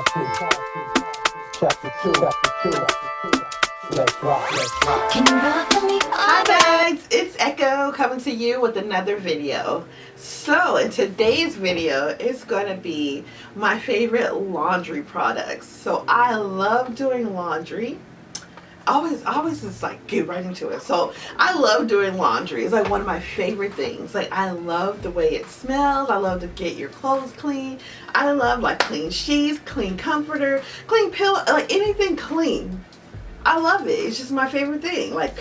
Chapter 2. Let's rock. Can you rock with me? Hi guys, it's Ekcho coming to you with another video. So in today's video, it's going to be my favorite laundry products. So I love doing laundry. Always just like get right into it. So I love doing laundry. It's like one of my favorite things. Like I love the way it smells. I love to get your clothes clean. I love like clean sheets, clean comforter, clean pillow, like anything clean. I love it. It's just my favorite thing. Like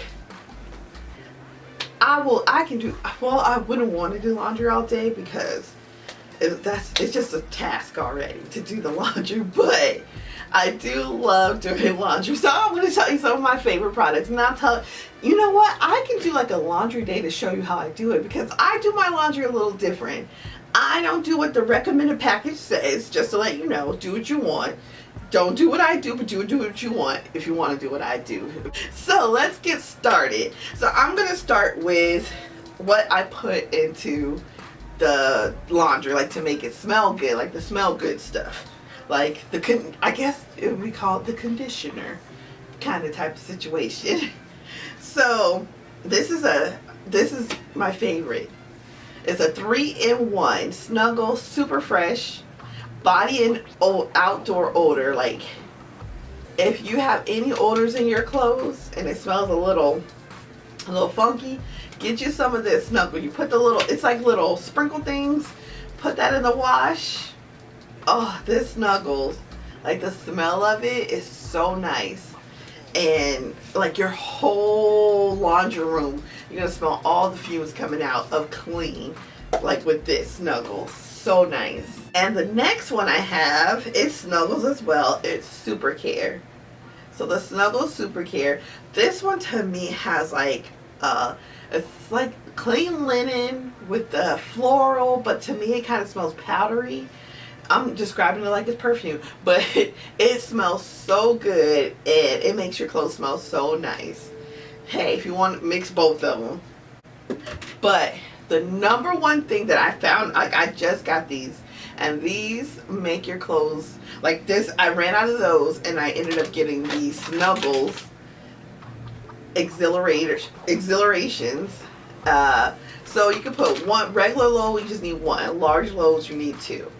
I wouldn't want to do laundry all day because it's just a task already to do the laundry, but I do love doing laundry. So I'm going to tell you some of my favorite products. And you know what? I can do like a laundry day to show you how I do it because I do my laundry a little different. I don't do what the recommended package says, just to let you know. Do what you want. Don't do what I do, but do what you want if you want to do what I do. So let's get started. So I'm going to start with what I put into the laundry, like to make it smell good, like the smell good stuff. Like I guess it would be called the conditioner kind of type of situation. So this is my favorite. It's a 3-in-1 Snuggle Super Fresh Body and Outdoor Odor. Like if you have any odors in your clothes and it smells a little funky, get you some of this Snuggle. You put it's like little sprinkle things, put that in the wash. Oh, this Snuggles, like the smell of it is so nice. And like your whole laundry room, you're gonna smell all the fumes coming out of clean, like with this Snuggles. So nice. And the next one I have is Snuggles as well. It's Super Care. So the Snuggles Super Care, this one to me has like it's like clean linen with the floral, but to me it kind of smells powdery. I'm describing it like it's perfume, but it smells so good and it makes your clothes smell so nice. Hey, if you want to mix both of them. But the number one thing that I found, like I just got these, and these make your clothes like this. I ran out of those and I ended up getting these Snuggles Exhilarations. So you can put one regular load, you just need one. Large loads, you need two.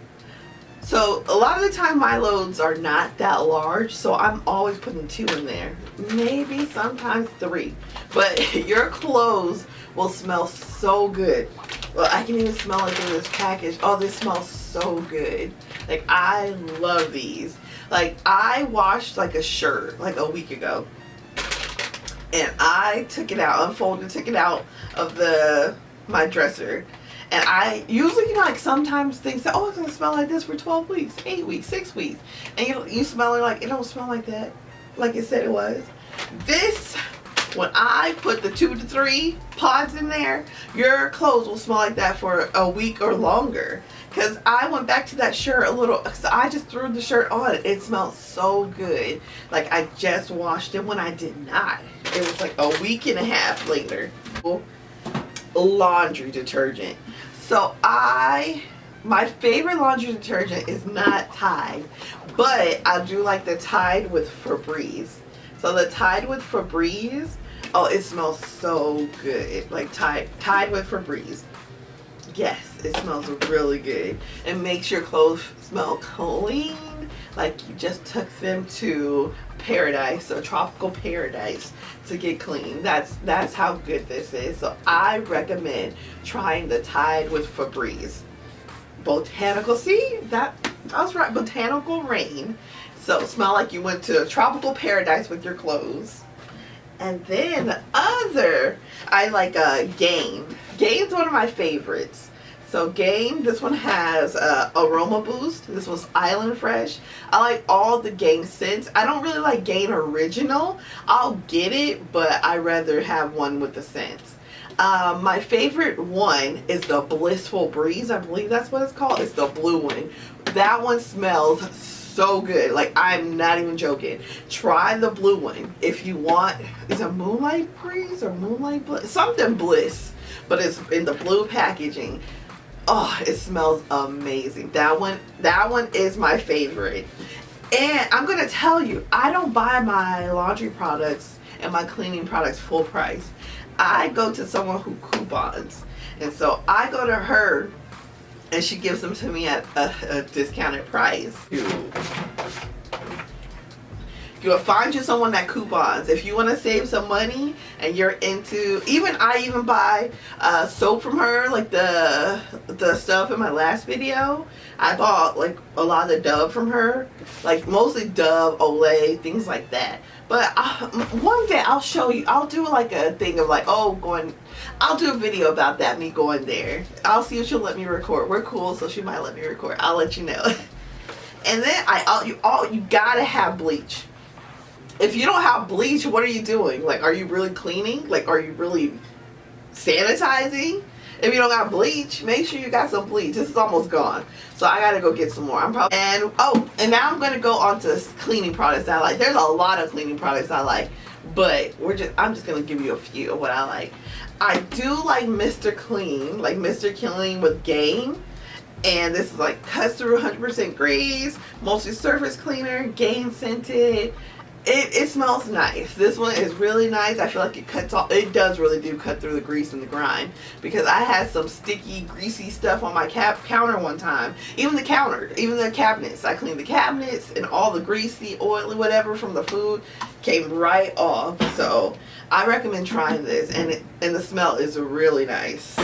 So a lot of the time my loads are not that large, so I'm always putting 2 in there. Maybe sometimes 3. But your clothes will smell so good. Well, I can even smell it in this package. Oh, this smells so good. Like I love these. Like I washed like a shirt like a week ago. And I took it out, unfolded, took it out of my dresser. And I usually, you know, like sometimes things say, oh, it's going to smell like this for 12 weeks, 8 weeks, 6 weeks. And you smell it like, it don't smell like that, like it said it was. This, when I put the 2 to 3 pods in there, your clothes will smell like that for a week or longer. Because I went back to that shirt so I just threw the shirt on. It smells so good. Like I just washed it when I did not. It was like a week and a half later. Laundry detergent. So my favorite laundry detergent is not Tide, but I do like the Tide with Febreze. So the Tide with Febreze, oh, it smells so good. Like Tide with Febreze. Yes, it smells really good. It makes your clothes smell clean, like you just took them to paradise, a tropical paradise, to get clean. That's how good this is. So I recommend trying the Tide with Febreze. Botanical, see that I was right, botanical rain. So smell like you went to a tropical paradise with your clothes. And then the other, I like Gain. Gain's one of my favorites. So Gain, this one has aroma boost. This was Island Fresh. I like all the Gain scents. I don't really like Gain Original. I'll get it, but I rather have one with the scents. My favorite one is the Blissful Breeze. I believe that's what it's called. It's the blue one. That one smells so good. Like I'm not even joking. Try the blue one if you want. Is it Moonlight Breeze or Moonlight Bliss? Something Bliss, but it's in the blue packaging. Oh, it smells amazing. That one is my favorite. And I'm going to tell you, I don't buy my laundry products and my cleaning products full price. I go to someone who coupons. And so I go to her and she gives them to me at a discounted price. You'll find you someone that coupons. If you want to save some money and you're into, I even buy soap from her, like the stuff in my last video. I bought like a lot of the Dove from her, like mostly Dove, Olay, things like that. But one day I'll show you, I'll do like a thing of like, I'll do a video about that, me going there. I'll see if she'll let me record. We're cool, so she might let me record. I'll let you know. And then you gotta have bleach. If you don't have bleach, what are you doing? Like, are you really cleaning? Like, are you really sanitizing? If you don't got bleach, make sure you got some bleach. This is almost gone, so I gotta go get some more. And now I'm gonna go on to cleaning products that I like. There's a lot of cleaning products I like, but I'm just gonna give you a few of what I like. I do like Mr. Clean, like Mr. Clean with Gain. And this is like cuts through 100% grease, multi-surface cleaner, Gain scented. It smells nice. This one is really nice. I feel like it does really do cut through the grease and the grime, because I had some sticky, greasy stuff on my counter one time. Even the cabinets. I cleaned the cabinets and all the greasy, oily, whatever from the food came right off. So I recommend trying this, and the smell is really nice.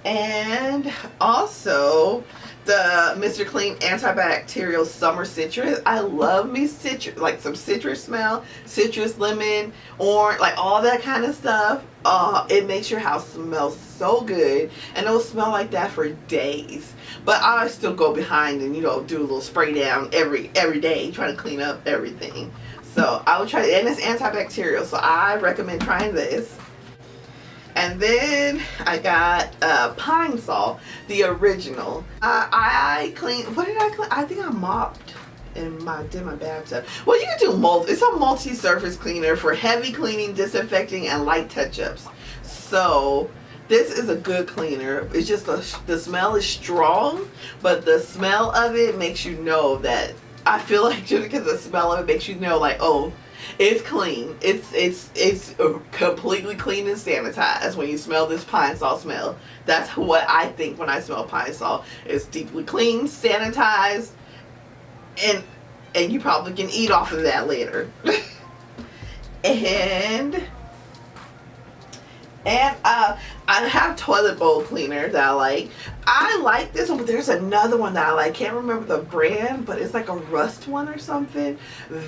And also the Mr. Clean Antibacterial Summer Citrus. I love me citrus, like some citrus smell, citrus, lemon, orange, like all that kind of stuff. It makes your house smell so good, and it'll smell like that for days. But I still go behind and do a little spray down every day, trying to clean up everything. So I would try it, and it's antibacterial, so I recommend trying this. And then I got Pine Sol, the original. I cleaned, what did I clean? I think I mopped and did my bathtub. Well, you can do it's a multi-surface cleaner for heavy cleaning, disinfecting, and light touch-ups. So this is a good cleaner. It's just the smell is strong, but the smell of it makes you know that, I feel like just because the smell of it makes you know, like, oh, it's clean. It's completely clean and sanitized when you smell this Pine Sol smell. That's what I think when I smell Pine Sol. It's deeply clean, sanitized, and you probably can eat off of that later. and I have toilet bowl cleaner that I like. I like this one, but there's another one that I like. Can't remember the brand, but it's like a rust one or something.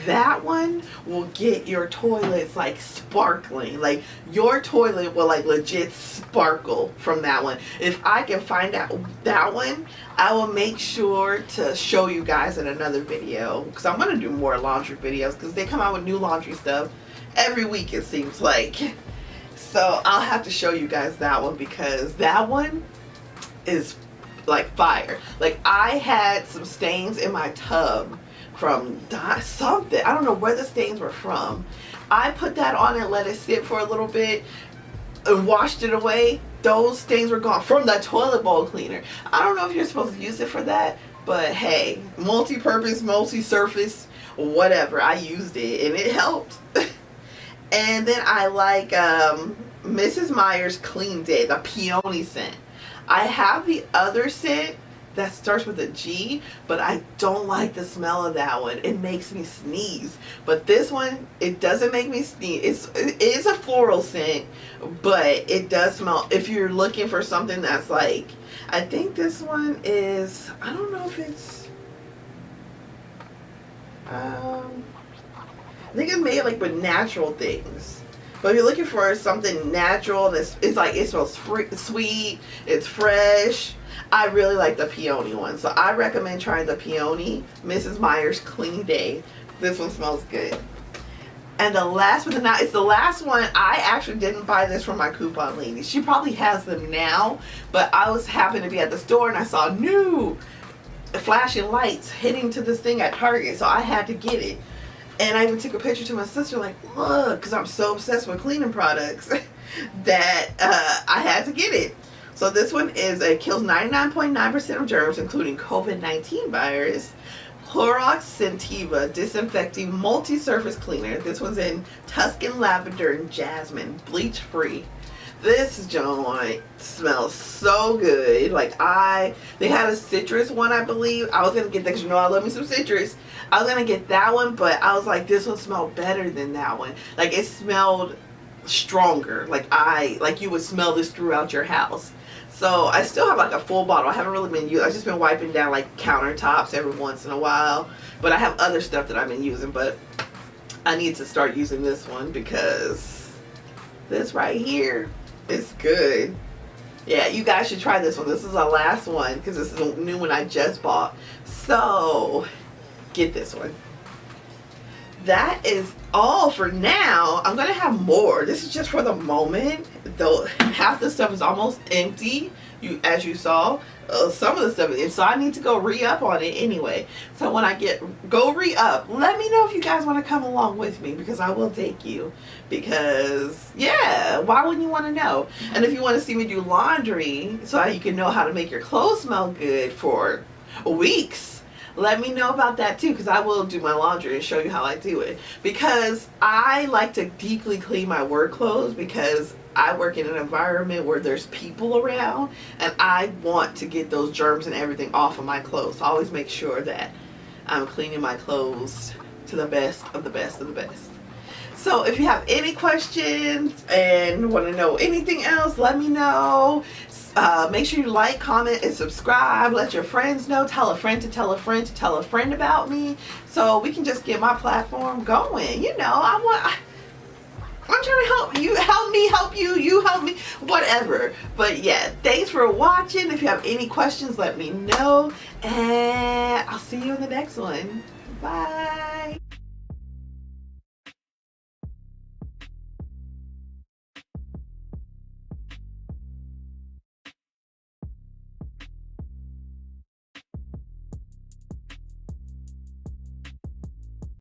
That one will get your toilets like sparkling. Like your toilet will like legit sparkle from that one. If I can find out that one, I will make sure to show you guys in another video, because I'm going to do more laundry videos, because they come out with new laundry stuff every week, it seems like. So I'll have to show you guys that one, because that one is like fire. Like I had some stains in my tub from something. I don't know where the stains were from. I put that on and let it sit for a little bit and washed it away. Those stains were gone from the toilet bowl cleaner. I don't know if you're supposed to use it for that, but hey, multi-purpose, multi-surface, whatever. I used it and it helped. And then I like Mrs. Meyers Clean Day, the peony scent. I have the other scent that starts with a G, but I don't like the smell of that one. It makes me sneeze. But this one, it doesn't make me sneeze. It is a floral scent, but it does smell. If you're looking for something that's like, I think this one is, I don't know if it's, I think it's made like with natural things. But if you're looking for something natural, it's like, it smells sweet, it's fresh. I really like the peony one. So I recommend trying the peony, Mrs. Meyers Clean Day. This one smells good. And the last but not, it's the last one. I actually didn't buy this from my coupon lady. She probably has them now, but I happened to be at the store and I saw new flashing lights hitting to this thing at Target, so I had to get it. And I even took a picture to my sister, like, look, because I'm so obsessed with cleaning products that I had to get it. So this one kills 99.9% of germs, including COVID-19 virus, Clorox Scentiva Disinfecting Multi-Surface Cleaner. This one's in Tuscan Lavender and Jasmine, bleach free. This joint smells so good. Like they had a citrus one, I believe. I was gonna get that because you know I love me some citrus. I was gonna get that one, but I was like, this one smelled better than that one. Like it smelled stronger. Like you would smell this throughout your house. So I still have like a full bottle. I haven't really been using. I've just been wiping down like countertops every once in a while. But I have other stuff that I've been using. But I need to start using this one because this right here is good. Yeah, you guys should try this one. This is our last one because this is a new one I just bought. So get this one. That is all for now. I'm gonna have more. This is just for the moment. Though half the stuff is almost empty, as you saw. Some of the stuff is, so I need to go re-up on it anyway. So when I go re-up, let me know if you guys want to come along with me because I will take you. Because yeah, why wouldn't you want to know? And if you want to see me do laundry, so you can know how to make your clothes smell good for weeks, let me know about that too, because I will do my laundry and show you how I do it. Because I like to deeply clean my work clothes because I work in an environment where there's people around and I want to get those germs and everything off of my clothes. So I always make sure that I'm cleaning my clothes to the best of the best of the best. So if you have any questions and want to know anything else, let me know. Make sure you like, comment, and subscribe. Let your friends know. Tell a friend to tell a friend to tell a friend about me, so we can just get my platform going. You know, I'm trying to help you, help me, help you, you help me, whatever. But yeah, thanks for watching. If you have any questions, let me know, and I'll see you in the next one. Bye.